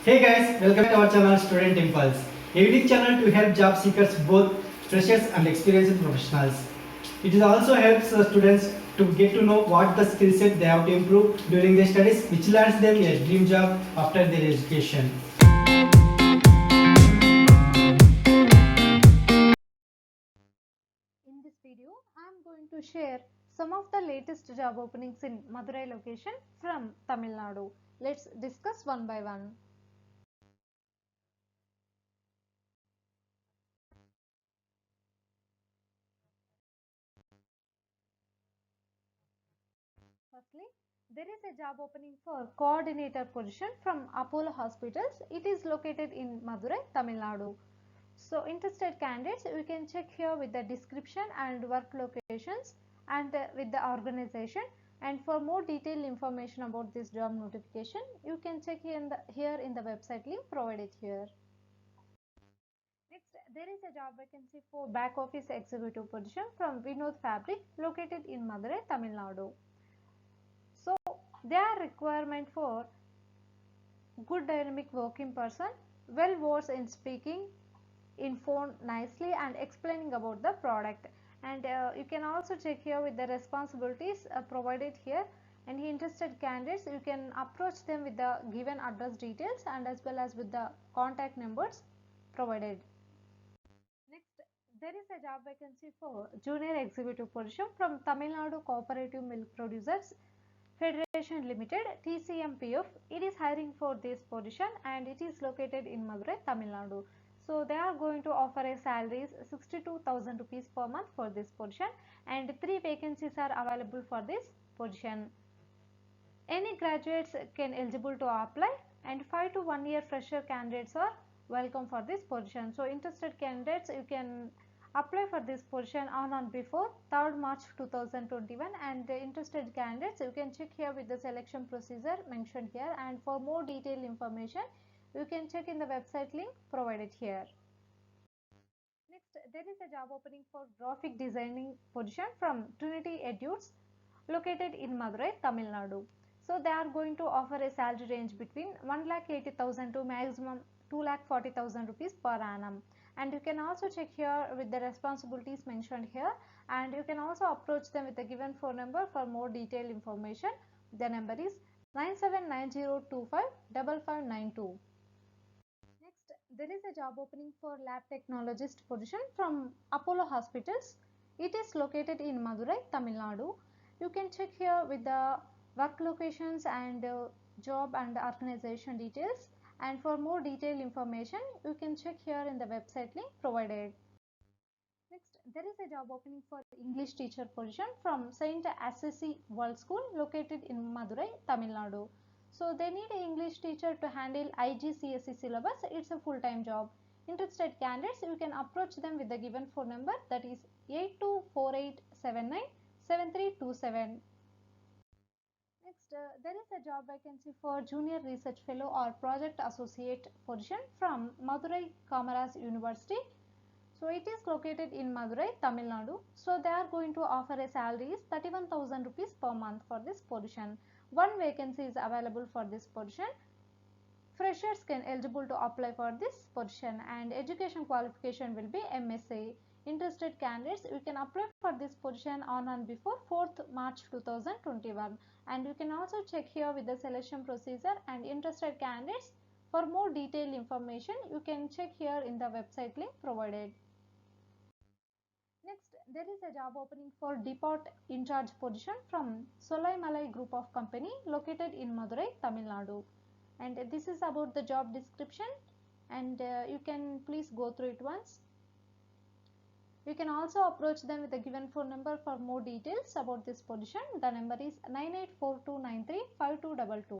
Hey guys, welcome to our channel Student Impulse, a unique channel to help job seekers, both freshers and experienced professionals. It is also helps students to get to know what the skill set they have to improve during their studies, which lands them a dream job after their education. In this video, I am going to share some of the latest job openings in Madurai location from Tamil Nadu. Let's discuss one by one. Firstly, there is a job opening for coordinator position from Apollo Hospitals. It is located in Madurai, Tamil Nadu. So interested candidates, you can check here with the description and work locations and with the organization. And for more detailed information about this job notification, you can check here in the website link provided here. Next, there is a job vacancy for back office executive position from Vinod Fabric located in Madurai, Tamil Nadu. So, their requirement for good dynamic working person, well versed in speaking in phone nicely and explaining about the product. And you can also check here with the responsibilities provided here. And interested candidates, you can approach them with the given address details and as well as with the contact numbers provided. Next, there is a job vacancy for junior executive position from Tamil Nadu Cooperative Milk Producers Federation Limited TCMPF. It is hiring for this position and it is located in Madurai, Tamil Nadu. So they are going to offer a salaries 62,000 rupees per month for this position and 3 vacancies are available for this position. Any graduates can eligible to apply and 5 to 1 year fresher candidates are welcome for this position. So interested candidates, you can apply for this position on and before 3rd March 2021 and the interested candidates, you can check here with the selection procedure mentioned here and for more detailed information you can check in the website link provided here. Next, there is a job opening for graphic designing position from Trinity Edutes located in Madurai, Tamil Nadu. So they are going to offer a salary range between 1,80,000 to maximum 2,40,000 rupees per annum. And you can also check here with the responsibilities mentioned here and you can also approach them with the given phone number for more detailed information. The number is 9790255592. Next, there is a job opening for lab technologist position from Apollo Hospitals. It is located in Madurai, Tamil Nadu. You can check here with the work locations and job and organization details. And for more detailed information, you can check here in the website link provided. Next, there is a job opening for English teacher position from Saint Assisi World School located in Madurai, Tamil Nadu. So they need an English teacher to handle IGCSE syllabus. It's a full-time job. Interested candidates, you can approach them with the given phone number that is 8248797327. Next, there is a job vacancy for junior research fellow or project associate position from Madurai Kamaras University. So it is located in Madurai, Tamil Nadu. So they are going to offer a salary is 31,000 rupees per month for this position. One vacancy is available for this position. Freshers can eligible to apply for this position and education qualification will be MSA. Interested candidates, you can apply for this position on and before 4th March 2021 and you can also check here with the selection procedure and interested candidates for more detailed information you can check here in the website link provided. Next, there is a job opening for depot in charge position from Solai Malai Group of Company located in Madurai, Tamil Nadu. And this is about the job description and you can please go through it once. You can also approach them with the given phone number for more details about this position. The number is 9842935222.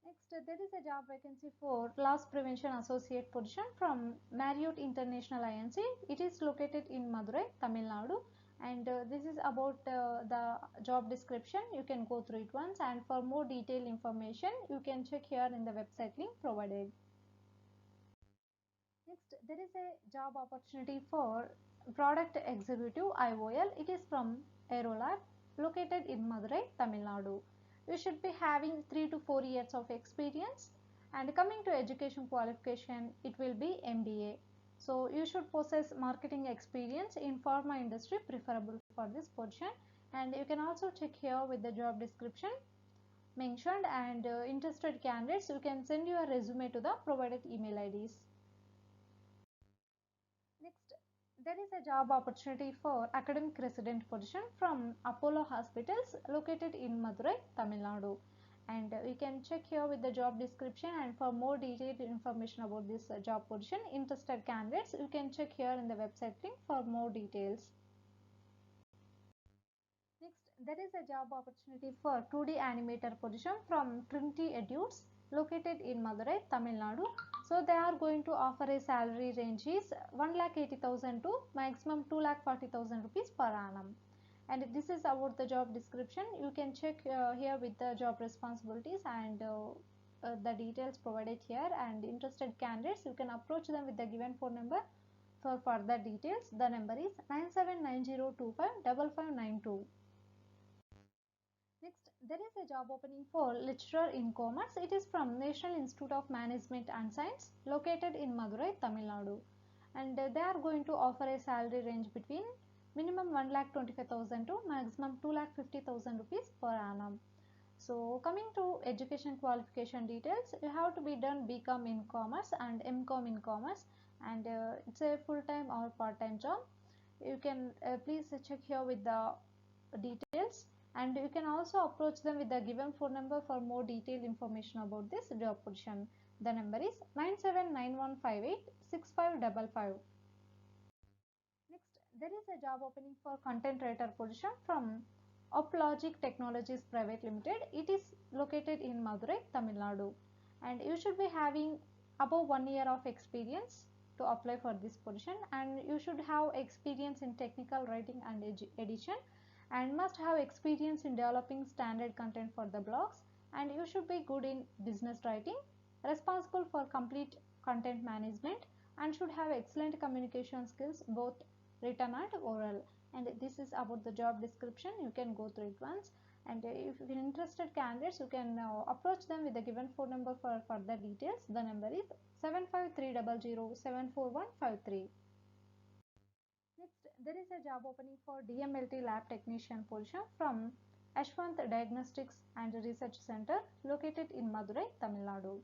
Next, there is a job vacancy for loss prevention associate position from Marriott International INC. It is located in Madurai, Tamil Nadu. And this is about the job description. You can go through it once and for more detailed information, you can check here in the website link provided. Next, there is a job opportunity for product executive IOL. It is from Aerolab located in Madurai, Tamil Nadu. You should be having 3 to 4 years of experience And coming to education qualification, it will be MBA. So you should possess marketing experience in pharma industry preferable for this position. And you can also check here with the job description mentioned, and interested candidates, you can send your resume to the provided email IDs. Next, there is a job opportunity for academic resident position from Apollo Hospitals located in Madurai, Tamil Nadu. And you can check here with the job description, and for more detailed information about this job position, interested candidates, you can check here in the website link for more details. Next, there is a job opportunity for 2D animator position from Trinity Etudes located in Madurai, Tamil Nadu. So they are going to offer a salary range is 1,80,000 to maximum 2,40,000 rupees per annum. And this is about the job description. You can check here with the job responsibilities and the details provided here, and interested candidates, you can approach them with the given phone number for further details. The number is 9790255592. Next, there is a job opening for lecturer in commerce. It is from National Institute of Management and Science located in Madurai, Tamil Nadu. And they are going to offer a salary range between minimum 1,25,000 to maximum 2,50,000 rupees per annum. So coming to education qualification details, you have to be done BCom in commerce and MCom in commerce, and it's a full-time or part-time job. You can please check here with the details, and you can also approach them with the given phone number for more detailed information about this job position. The number is 9791586555. Next, there is a job opening for content writer position from Uplogic Technologies Private Limited. It is located in Madurai, Tamil Nadu, and you should be having above 1 year of experience to apply for this position, and you should have experience in technical writing and edition, and must have experience in developing standard content for the blogs, and you should be good in business writing, responsible for complete content management, and should have excellent communication skills both written and oral. And this is about the job description. You can go through it once, and if you're interested candidates, you can approach them with the given phone number for further details. The number is 7530074153. Next, there is a job opening for DMLT lab technician position from Ashwant Diagnostics and Research Center located in Madurai, Tamil Nadu.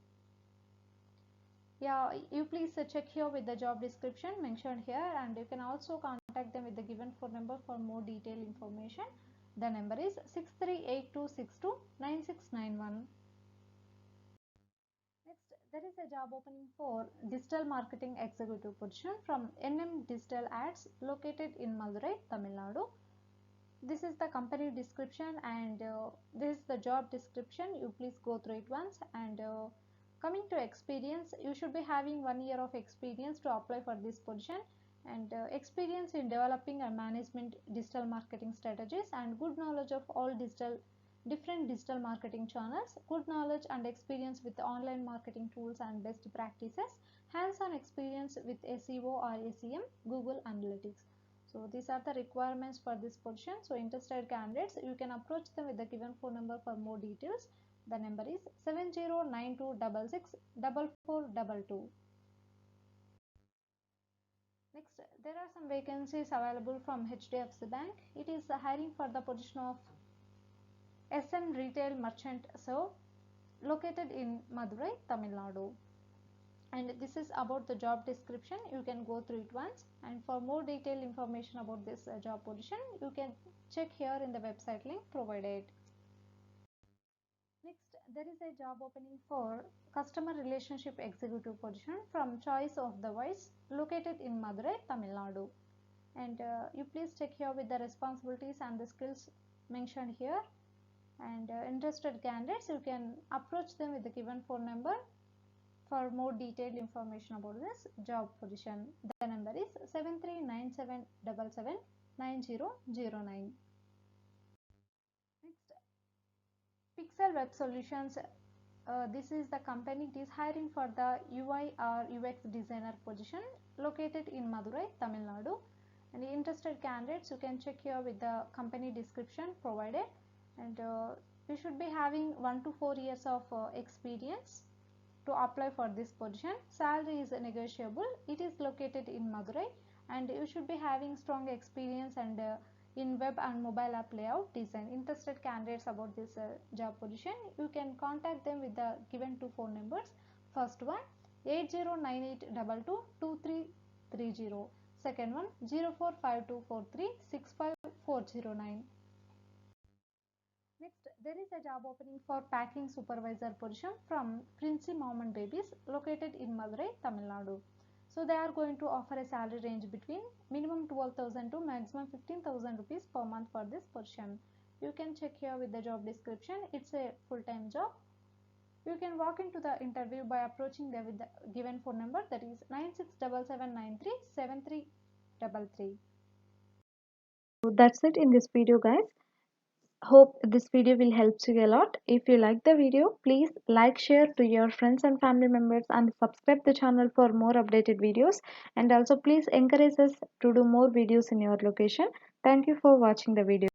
Yeah, you please check here with the job description mentioned here, and you can also contact them with the given phone number for more detailed information. The number is 6382629691. Next, there is a job opening for digital marketing executive position from NM Digital Ads located in Madurai, Tamil Nadu. This is the company description, and this is the job description. You please go through it once. And coming to experience, you should be having 1 year of experience to apply for this position, and experience in developing and management digital marketing strategies, and good knowledge of all different digital marketing channels, good knowledge and experience with online marketing tools and best practices, hands-on experience with SEO or SEM, Google Analytics. So these are the requirements for this position. So interested candidates, you can approach them with the given phone number for more details. The number is 7092664422. Next, there are some vacancies available from HDFC Bank. It is hiring for the position of SN Retail Merchant So located in Madurai, Tamil Nadu. And this is about the job description. You can go through it once, and for more detailed information about this job position, you can check here in the website link provided. Next, there is a job opening for customer relationship executive position from Choice of the Voice located in Madurai, Tamil Nadu. And you please check here with the responsibilities and the skills mentioned here, and interested candidates, you can approach them with the given phone number for more detailed information about this job position. The number is 7397779009. Next, Pixel Web Solutions. This is the company. It is hiring for the UI or UX designer position located in Madurai, Tamil Nadu. And interested candidates, you can check here with the company description provided, and you should be having 1 to 4 years of experience to apply for this position. Salary is negotiable. It is located in Madurai, and you should be having strong experience and in web and mobile app layout design. Interested candidates about this job position, you can contact them with the given two phone numbers. First one 8098222330, second one 045243 Next, there is a job opening for packing supervisor position from Princey Mom and Babies located in Madurai, Tamil Nadu. So they are going to offer a salary range between minimum 12,000 to maximum 15,000 rupees per month for this position. You can check here with the job description. It's a full-time job. You can walk into the interview by approaching them with the given phone number, that is 9677937333. So that's it in this video, guys. Hope this video will help you a lot. If you like the video, please like, share to your friends and family members, and subscribe the channel for more updated videos. And also please encourage us to do more videos in your location. Thank you for watching the video.